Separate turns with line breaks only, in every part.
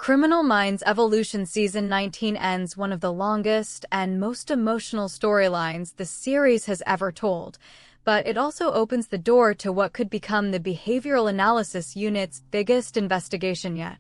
Criminal Minds Evolution Season 19 ends one of the longest and most emotional storylines the series has ever told, but it also opens the door to what could become the Behavioral Analysis Unit's biggest investigation yet.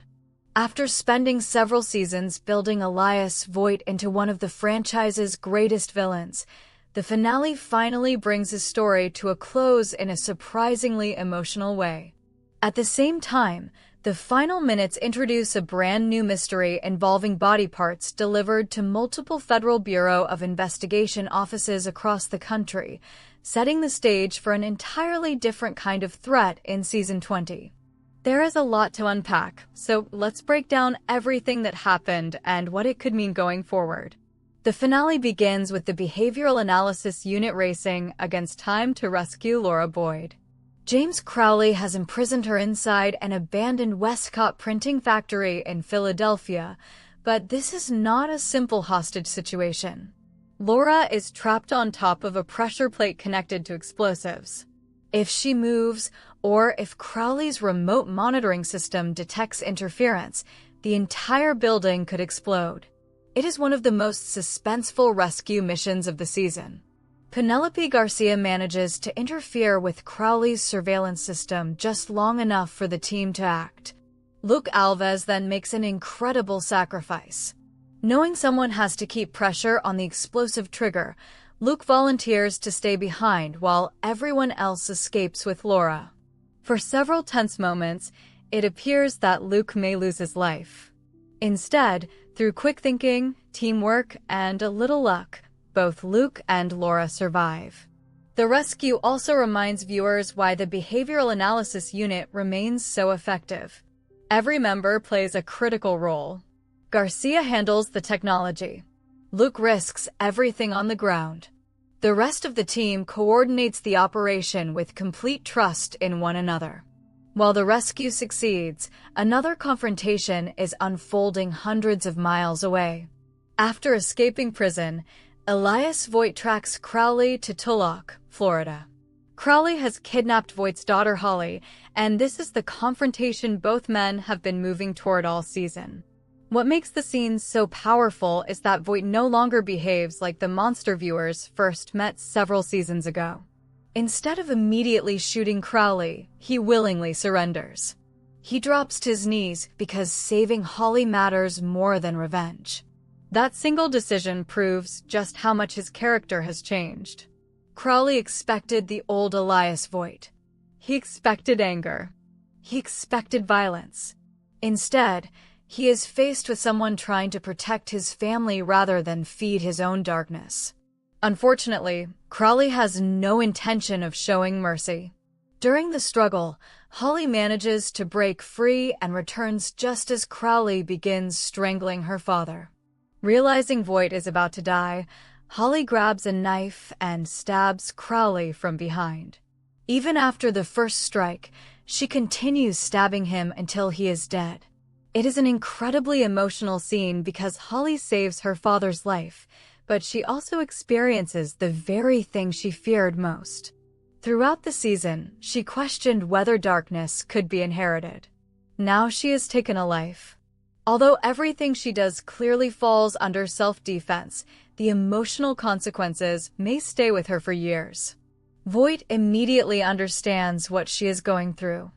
After spending several seasons building Elias Voit into one of the franchise's greatest villains, the finale finally brings his story to a close in a surprisingly emotional way. At the same time, the final minutes introduce a brand new mystery involving body parts delivered to multiple Federal Bureau of Investigation offices across the country, setting the stage for an entirely different kind of threat in Season 20. There is a lot to unpack, so let's break down everything that happened and what it could mean going forward. The finale begins with the Behavioral Analysis Unit racing against time to rescue Laura Boyd. James Crowley has imprisoned her inside an abandoned Westcott printing factory in Philadelphia, but this is not a simple hostage situation. Laura is trapped on top of a pressure plate connected to explosives. If she moves, or if Crowley's remote monitoring system detects interference, the entire building could explode. It is one of the most suspenseful rescue missions of the season. Penelope Garcia manages to interfere with Crowley's surveillance system just long enough for the team to act. Luke Alves then makes an incredible sacrifice. Knowing someone has to keep pressure on the explosive trigger, Luke volunteers to stay behind while everyone else escapes with Laura. For several tense moments, it appears that Luke may lose his life. Instead, through quick thinking, teamwork, and a little luck, both Luke and Laura survive. The rescue also reminds viewers why the Behavioral Analysis Unit remains so effective. Every member plays a critical role. Garcia handles the technology. Luke risks everything on the ground. The rest of the team coordinates the operation with complete trust in one another. While the rescue succeeds, another confrontation is unfolding hundreds of miles away. After escaping prison, Elias Voit tracks Crowley to Tulloch, Florida. Crowley has kidnapped Voigt's daughter Holly, and this is the confrontation both men have been moving toward all season. What makes the scene so powerful is that Voit no longer behaves like the monster viewers first met several seasons ago. Instead of immediately shooting Crowley, he willingly surrenders. He drops to his knees because saving Holly matters more than revenge. That single decision proves just how much his character has changed. Crowley expected the old Elias Voit. He expected anger. He expected violence. Instead, he is faced with someone trying to protect his family rather than feed his own darkness. Unfortunately, Crowley has no intention of showing mercy. During the struggle, Holly manages to break free and returns just as Crowley begins strangling her father. Realizing Voit is about to die, Holly grabs a knife and stabs Crowley from behind. Even after the first strike, she continues stabbing him until he is dead. It is an incredibly emotional scene because Holly saves her father's life, but she also experiences the very thing she feared most. Throughout the season, she questioned whether darkness could be inherited. Now she has taken a life. Although everything she does clearly falls under self-defense, the emotional consequences may stay with her for years. Voit immediately understands what she is going through.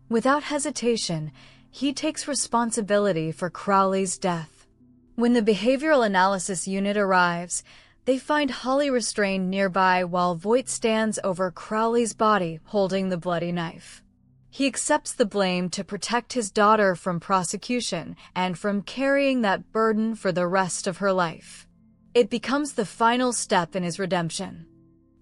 Without hesitation, he takes responsibility for Crowley's death. When the Behavioral Analysis Unit arrives, they find Holly restrained nearby while Voit stands over Crowley's body holding the bloody knife. He accepts the blame to protect his daughter from prosecution and from carrying that burden for the rest of her life. It becomes the final step in his redemption.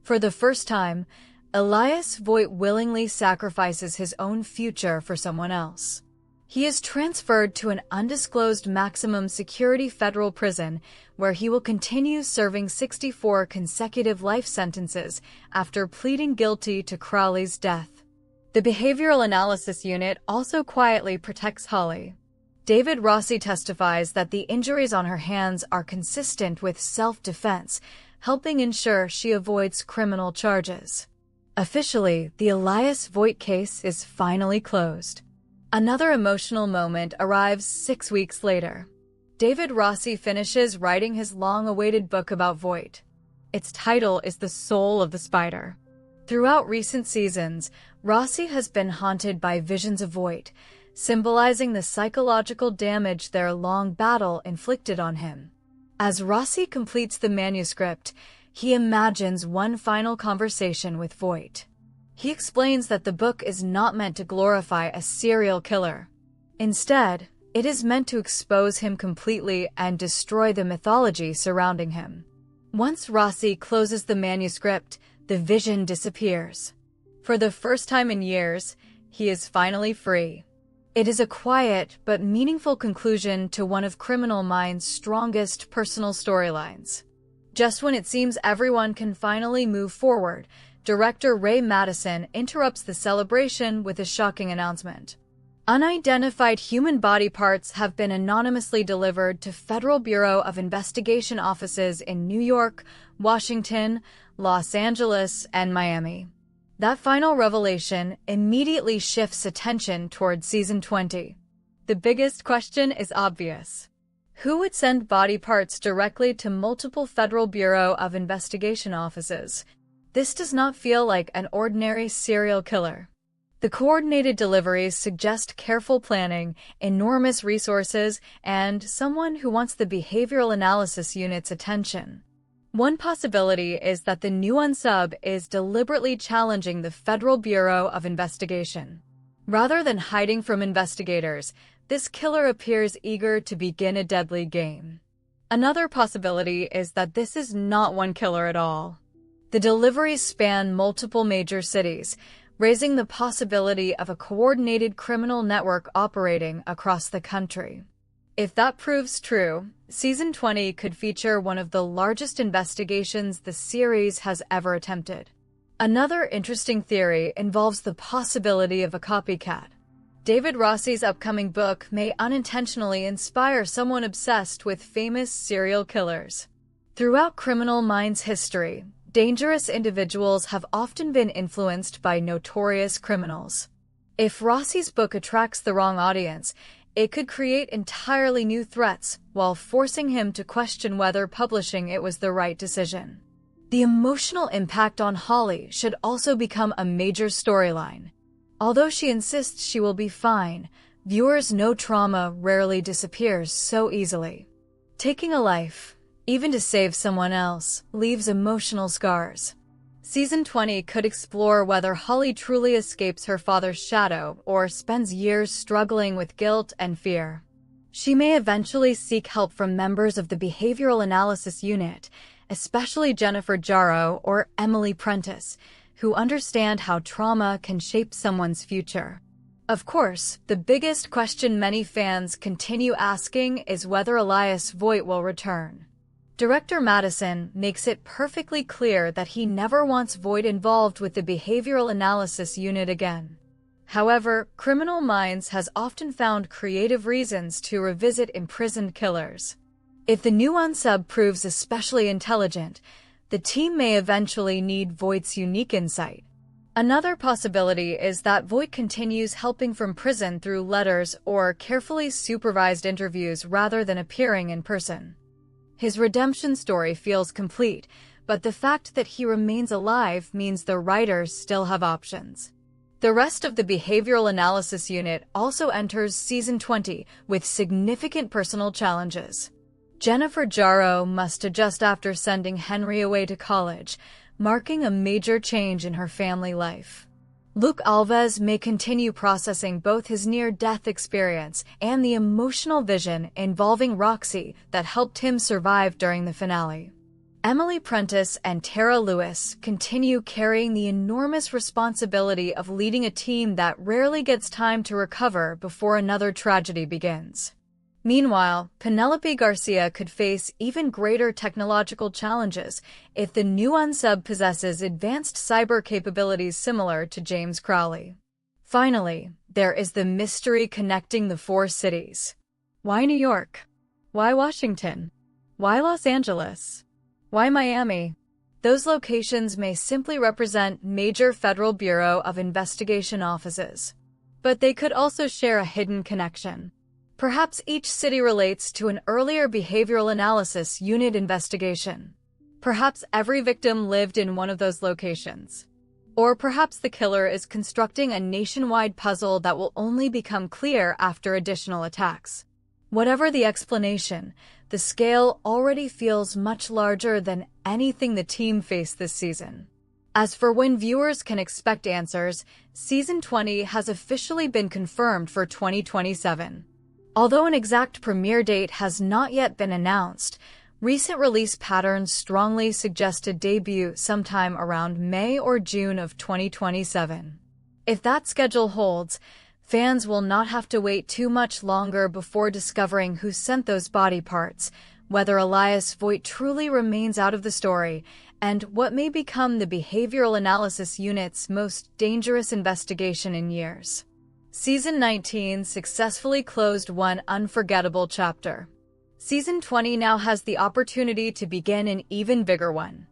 For the first time, Elias Voit willingly sacrifices his own future for someone else. He is transferred to an undisclosed maximum security federal prison where he will continue serving 64 consecutive life sentences after pleading guilty to Crowley's death. The Behavioral Analysis Unit also quietly protects Holly. David Rossi testifies that the injuries on her hands are consistent with self-defense, helping ensure she avoids criminal charges. Officially, the Elias Voit case is finally closed. Another emotional moment arrives 6 weeks later. David Rossi finishes writing his long-awaited book about Voit. Its title is The Soul of the Spider. Throughout recent seasons, Rossi has been haunted by visions of Voit, symbolizing the psychological damage their long battle inflicted on him. As Rossi completes the manuscript, he imagines one final conversation with Voit. He explains that the book is not meant to glorify a serial killer. Instead, it is meant to expose him completely and destroy the mythology surrounding him. Once Rossi closes the manuscript, the vision disappears. For the first time in years, he is finally free. It is a quiet but meaningful conclusion to one of Criminal Minds' strongest personal storylines. Just when it seems everyone can finally move forward, director Ray Madison interrupts the celebration with a shocking announcement. Unidentified human body parts have been anonymously delivered to Federal Bureau of Investigation offices in New York, Washington, Los Angeles, and Miami. That final revelation immediately shifts attention toward Season 20. The biggest question is obvious. Who would send body parts directly to multiple Federal Bureau of Investigation offices? This does not feel like an ordinary serial killer. The coordinated deliveries suggest careful planning, enormous resources, and someone who wants the behavioral analysis unit's attention. One possibility is that the new Unsub is deliberately challenging the Federal Bureau of Investigation. Rather than hiding from investigators, this killer appears eager to begin a deadly game. Another possibility is that this is not one killer at all. The deliveries span multiple major cities, raising the possibility of a coordinated criminal network operating across the country. If that proves true, Season 20 could feature one of the largest investigations the series has ever attempted. Another interesting theory involves the possibility of a copycat. David Rossi's upcoming book may unintentionally inspire someone obsessed with famous serial killers. Throughout Criminal Minds history, dangerous individuals have often been influenced by notorious criminals. If Rossi's book attracts the wrong audience, it could create entirely new threats while forcing him to question whether publishing it was the right decision. The emotional impact on Holly should also become a major storyline. Although she insists she will be fine, viewers know trauma rarely disappears so easily. Taking a life, even to save someone else, leaves emotional scars. Season 20 could explore whether Holly truly escapes her father's shadow or spends years struggling with guilt and fear. She may eventually seek help from members of the Behavioral Analysis Unit, especially Jennifer Jarrow or Emily Prentice, who understand how trauma can shape someone's future. Of course, the biggest question many fans continue asking is whether Elias Voit will return. Director Madison makes it perfectly clear that he never wants Voit involved with the Behavioral Analysis Unit again. However, Criminal Minds has often found creative reasons to revisit imprisoned killers. If the new Unsub proves especially intelligent, the team may eventually need Voigt's unique insight. Another possibility is that Voit continues helping from prison through letters or carefully supervised interviews rather than appearing in person. His redemption story feels complete, but the fact that he remains alive means the writers still have options. The rest of the Behavioral Analysis Unit also enters Season 20 with significant personal challenges. Jennifer Jarrow must adjust after sending Henry away to college, marking a major change in her family life. Luke Alves may continue processing both his near-death experience and the emotional vision involving Roxy that helped him survive during the finale. Emily Prentice and Tara Lewis continue carrying the enormous responsibility of leading a team that rarely gets time to recover before another tragedy begins. Meanwhile, Penelope Garcia could face even greater technological challenges if the new Unsub possesses advanced cyber capabilities similar to James Crowley. Finally, there is the mystery connecting the 4 cities. Why New York? Why Washington? Why Los Angeles? Why Miami? Those locations may simply represent major Federal Bureau of Investigation offices. But they could also share a hidden connection. Perhaps each city relates to an earlier behavioral analysis unit investigation. Perhaps every victim lived in one of those locations. Or perhaps the killer is constructing a nationwide puzzle that will only become clear after additional attacks. Whatever the explanation, the scale already feels much larger than anything the team faced this season. As for when viewers can expect answers, Season 20 has officially been confirmed for 2027. Although an exact premiere date has not yet been announced, recent release patterns strongly suggest a debut sometime around May or June of 2027. If that schedule holds, fans will not have to wait too much longer before discovering who sent those body parts, whether Elias Voit truly remains out of the story, and what may become the behavioral analysis unit's most dangerous investigation in years. Season 19 successfully closed one unforgettable chapter. Season 20 now has the opportunity to begin an even bigger one.